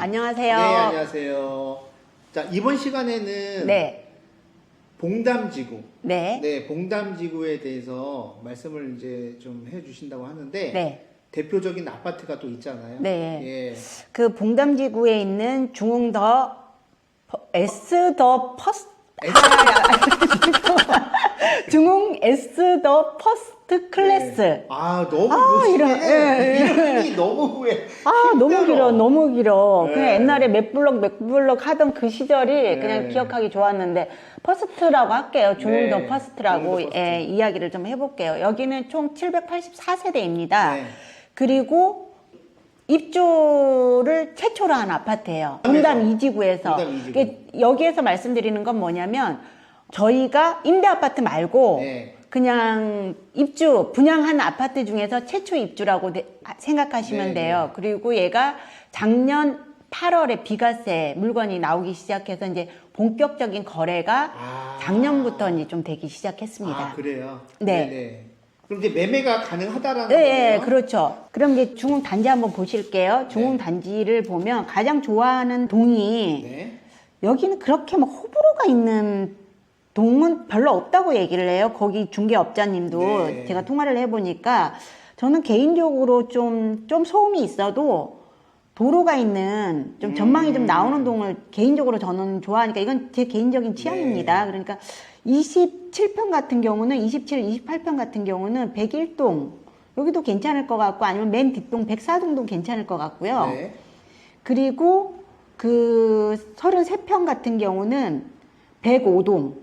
안녕하세요. 네, 안녕하세요. 자, 이번 시간에는 네. 봉담지구. 네. 네, 봉담지구에 대해서 말씀을 이제 좀 해주신다고 하는데, 네. 대표적인 아파트가 또 있잖아요. 네. 예. 그 봉담지구에 있는 중흥더 S더 퍼스트 중흥 S더 퍼스트 클래스. 네. 아, 너무 이름이 너무 너무 길어, 너무 길어. 네. 그냥 옛날에 몇 블럭 하던 그 시절이 네. 그냥 기억하기 좋았는데, 퍼스트라고 할게요. 중흥더 네. 퍼스트라고 중흥더 퍼스트. 예, 이야기를 좀 해볼게요. 여기는 총 784세대입니다. 네. 그리고 입주를 최초로 한 아파트예요. 봉담 이지구에서. 봉담 이지구. 여기에서 말씀드리는 건 뭐냐면, 저희가 임대 아파트 말고, 네. 그냥 분양한 아파트 중에서 최초 입주라고 생각하시면 네, 돼요. 그리고 얘가 작년 8월에 비과세 물건이 나오기 시작해서 이제 본격적인 거래가 작년부터 이제 좀 되기 시작했습니다. 아, 그래요? 네. 네네. 그럼 이제 매매가 가능하다라는 네, 거예요? 그렇죠. 그럼 이제 중흥 단지 한번 보실게요. 중흥 단지를 보면 가장 좋아하는 동이 네. 여기는 그렇게 뭐 호불호가 있는 동은 별로 없다고 얘기를 해요. 거기 중개업자님도 네. 제가 통화를 해보니까 저는 개인적으로 좀 소음이 있어도 도로가 있는 좀 전망이 좀 나오는 동을 개인적으로 저는 좋아하니까 이건 제 개인적인 취향입니다. 네. 그러니까 27평 같은 경우는 27, 28평 같은 경우는 101동 여기도 괜찮을 것 같고 아니면 맨 뒷동 104동도 괜찮을 것 같고요. 네. 그리고 그 33평 같은 경우는 105동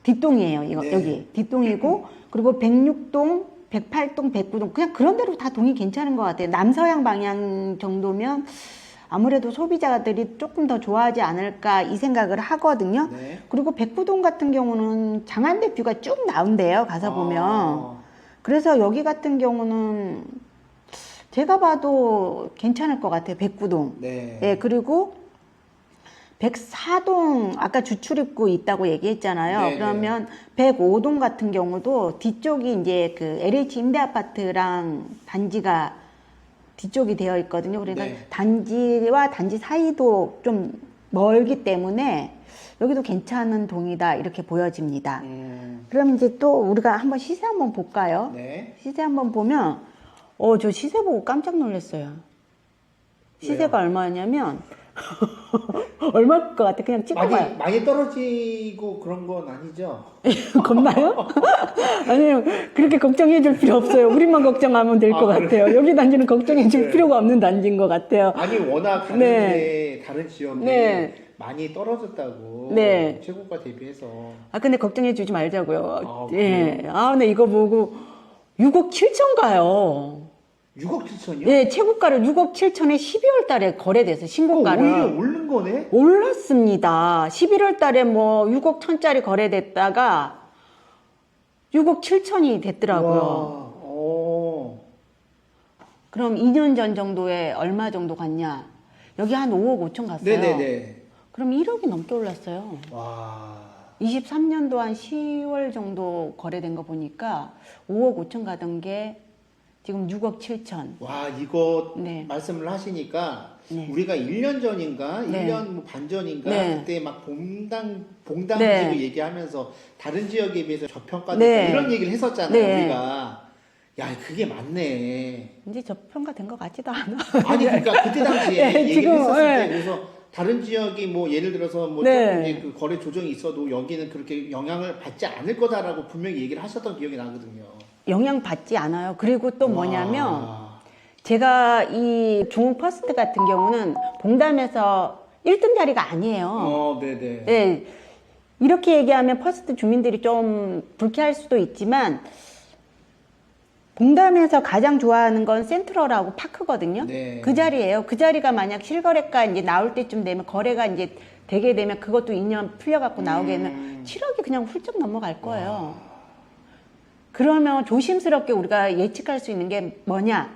뒷동이에요. 네. 여기 뒷동이고 그리고 106동, 108동, 109동 그냥 그런 대로 다 동이 괜찮은 것 같아요. 남서양 방향 정도면 아무래도 소비자들이 조금 더 좋아하지 않을까 이 생각을 하거든요. 네. 그리고 109동 같은 경우는 장안대 뷰가 쭉 나온대요. 가서 보면. 그래서 여기 같은 경우는 제가 봐도 괜찮을 것 같아요. 109동. 네. 예, 그리고 104동 아까 주출입구 있다고 얘기했잖아요. 네네. 그러면 105동 같은 경우도 뒤쪽이 이제 그 LH 임대 아파트랑 단지가 뒤쪽이 되어 있거든요. 그러니까 네. 단지와 단지 사이도 좀 멀기 때문에 여기도 괜찮은 동이다 이렇게 보여집니다. 그럼 이제 또 우리가 한번 시세 한번 볼까요? 네. 시세 한번 보면 저 시세 보고 깜짝 놀랐어요. 시세가 왜요? 얼마냐면 얼마일 것 같아? 그냥 찍어봐요. 많이 떨어지고 그런 건 아니죠? 겁나요? 아니요, 그렇게 걱정해 줄 필요 없어요. 우리만 걱정하면 될 것 같아요. 여기 단지는 걱정해 줄 네. 필요가 없는 단지인 것 같아요. 아니 워낙 다른 지역이 네. 많이 떨어졌다고 네. 최고가 대비해서 근데 걱정해 주지 말자고요. 그래요? 예. 근데 이거 보고 6억 7천 가요. 6억 7천이요? 예, 최고가를 6억 7천에 12월 달에 거래돼서 신고가를. 오히려 오른 거네? 올랐습니다. 11월 달에 뭐 6억 천짜리 거래됐다가 6억 7천이 됐더라고요. 와, 그럼 2년 전 정도에 얼마 정도 갔냐? 여기 한 5억 5천 갔어요. 네네네. 그럼 1억이 넘게 올랐어요. 와. 23년도 한 10월 정도 거래된 거 보니까 5억 5천 가던 게 지금 6억 7천. 와, 이거 네. 말씀을 하시니까 네. 우리가 1년 전인가? 네. 1년 반 전인가? 네. 그때 막 봉담지구 네. 얘기하면서 다른 지역에 비해서 저평가됐다 네. 이런 얘기를 했었잖아요, 네. 우리가. 야, 그게 맞네. 이제 저평가 된 것 같지도 않아. 아니, 그러니까 그때 당시에 네, 얘기를 지금, 했었을 네. 때 그래서 다른 지역이 뭐 예를 들어서 뭐 네. 조금 이제 그 거래 조정이 있어도 여기는 그렇게 영향을 받지 않을 거다라고 분명히 얘기를 하셨던 기억이 나거든요. 영향 받지 않아요. 그리고 또 와. 뭐냐면 제가 이 중흥 퍼스트 같은 경우는 봉담에서 1등 자리가 아니에요. 네네. 네, 이렇게 얘기하면 퍼스트 주민들이 좀 불쾌할 수도 있지만 봉담에서 가장 좋아하는 건 센트럴하고 파크거든요. 네. 그 자리예요. 그 자리가 만약 실거래가 이제 나올 때쯤 되면 거래가 이제 되게 되면 그것도 2년 풀려갖고 나오게 되면 7억이 그냥 훌쩍 넘어갈 거예요. 그러면 조심스럽게 우리가 예측할 수 있는 게 뭐냐?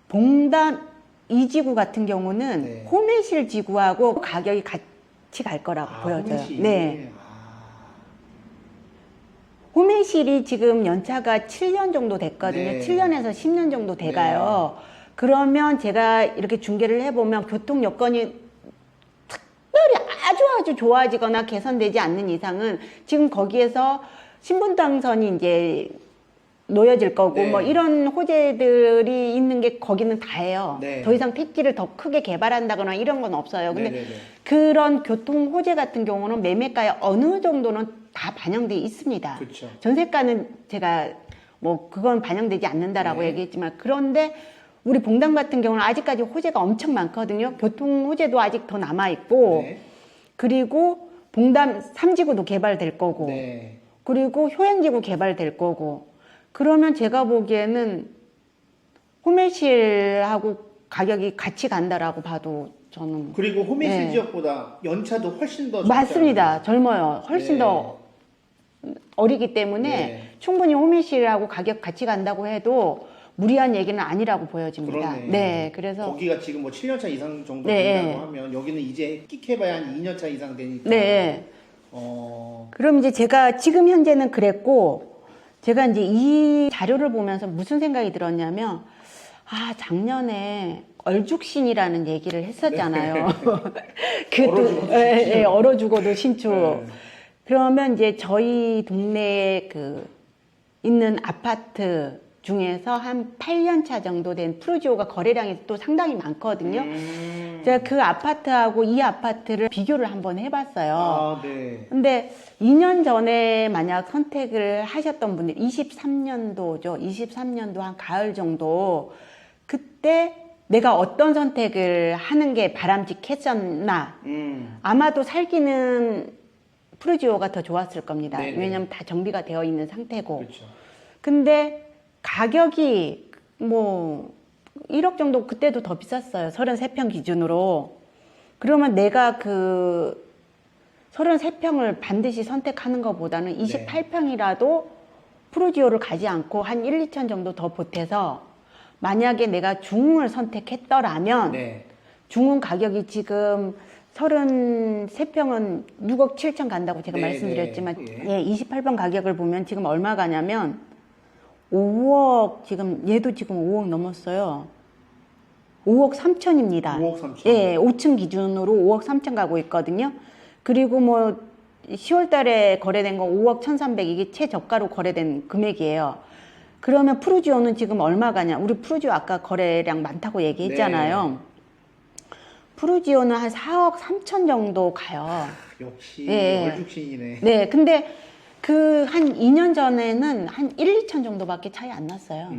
봉담 이지구 같은 경우는 네. 호메실 지구하고 가격이 같이 갈 거라고 보여져요. 호메실. 네. 호메실이 지금 연차가 7년 정도 됐거든요. 네. 7년에서 10년 정도 돼가요. 그러면 제가 이렇게 중개를 해보면 교통 여건이 특별히 아주 좋아지거나 개선되지 않는 이상은 지금 거기에서 신분당선이 이제 놓여질 거고 네. 뭐 이런 호재들이 있는 게 거기는 다예요. 네. 더 이상 택지를 더 크게 개발한다거나 이런 건 없어요. 근데 네네네. 그런 교통 호재 같은 경우는 매매가에 어느 정도는 다 반영돼 있습니다. 그렇죠. 전세가는 제가 뭐 그건 반영되지 않는다라고 네. 얘기했지만 그런데 우리 봉담 같은 경우는 아직까지 호재가 엄청 많거든요. 교통 호재도 아직 더 남아 있고 네. 그리고 봉담 3지구도 개발될 거고 네. 그리고 효행지구 개발될 거고 그러면 제가 보기에는 호매실하고 가격이 같이 간다라고 봐도 저는 그리고 호메실 네. 지역보다 연차도 훨씬 더 맞습니다. 젊어요. 훨씬 네. 더 어리기 때문에 네. 충분히 호매실하고 가격 같이 간다고 해도 무리한 얘기는 아니라고 보여집니다. 그러네. 네, 그래서 거기가 지금 뭐 7년차 이상 정도 네. 된다고 하면 여기는 이제 끽해봐야 한 2년차 이상 되니까. 네. 어. 그럼 이제 제가 지금 현재는 그랬고 제가 이제 이 자료를 보면서 무슨 생각이 들었냐면 아 작년에 얼죽신이라는 얘기를 했었잖아요. 얼어 죽어도 신축. 얼어 죽어도 신축. 네. 그러면 이제 저희 동네에 그 있는 아파트 중에서 한 8년 차 정도 된 프루지오가 거래량이 또 상당히 많거든요. 제가 그 아파트하고 이 아파트를 비교를 한번 해봤어요. 아, 네. 근데 2년 전에 만약 선택을 하셨던 분들, 23년도죠. 23년도 한 가을 정도. 그때 내가 어떤 선택을 하는 게 바람직했었나. 아마도 살기는 프루지오가 더 좋았을 겁니다. 네네. 왜냐면 다 정비가 되어 있는 상태고. 그렇죠. 근데 가격이 뭐 1억 정도 그때도 더 비쌌어요. 33평 기준으로. 그러면 내가 그 33평을 반드시 선택하는 것보다는 28평이라도 프루지오를 가지 않고 한 1, 2천 정도 더 보태서 만약에 내가 중흥을 선택했더라면 네. 중흥 가격이 지금 33평은 6억 7천 간다고 제가 네, 말씀드렸지만 네. 예, 28평 가격을 보면 지금 얼마 가냐면 5억 지금 얘도 지금 5억 넘었어요. 5억 3천입니다. 5억 3천. 예, 5층 기준으로 5억 3천 가고 있거든요. 그리고 뭐 10월 달에 거래된 건 5억 1,300 이게 최저가로 거래된 금액이에요. 그러면 프루지오는 지금 얼마 가냐? 우리 프루지오 아까 거래량 많다고 얘기했잖아요. 프루지오는 한 4억 3천 정도 가요. 역시 예. 얼죽신이네. 네, 근데 그 한 2년 전에는 한 1, 2천 정도밖에 차이 안 났어요.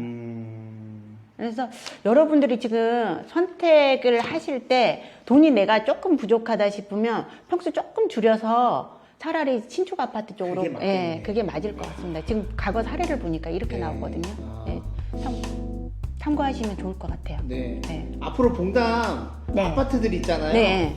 그래서 여러분들이 지금 선택을 하실 때 돈이 내가 조금 부족하다 싶으면 평소 조금 줄여서 차라리 신축 아파트 쪽으로 그게 맞겠네. 예, 그게 맞을 것 같습니다. 지금 과거 사례를 보니까 이렇게 네. 나오거든요. 아. 예, 참고하시면 좋을 것 같아요. 네. 네. 앞으로 봉담 네. 아파트들 있잖아요. 네.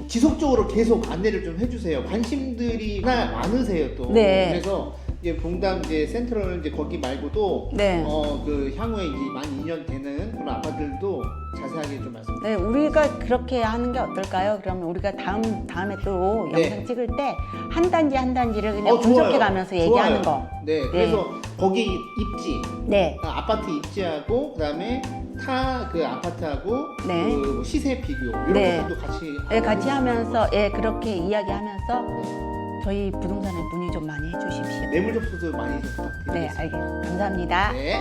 지속적으로 계속 안내를 좀 해주세요. 관심들이 나 많으세요 또. 네. 그래서 이제 봉담 이제 센트럴 이제 거기 말고도 네. 그 향후에 이제 만 2년 되는 그런 아파트들도 자세하게 좀 말씀. 네, 우리가 그렇게 하는 게 어떨까요? 그러면 우리가 다음에 또 네. 영상 찍을 때 한 단지 한 단지를 그냥 좋아요. 분석해 가면서 얘기하는 좋아요. 거. 네. 그래서 거기 입지, 네. 아파트 입지하고 그다음에 타 그 아파트하고 네. 그 시세 비교 이런 네. 것들도 같이 네, 같이 하면서 예, 그렇게 이야기하면서 저희 부동산에 문의 좀 많이 해 주십시오. 매물 접수도 많이 좀 부탁드리겠습니다. 네, 알겠습니다. 감사합니다. 네.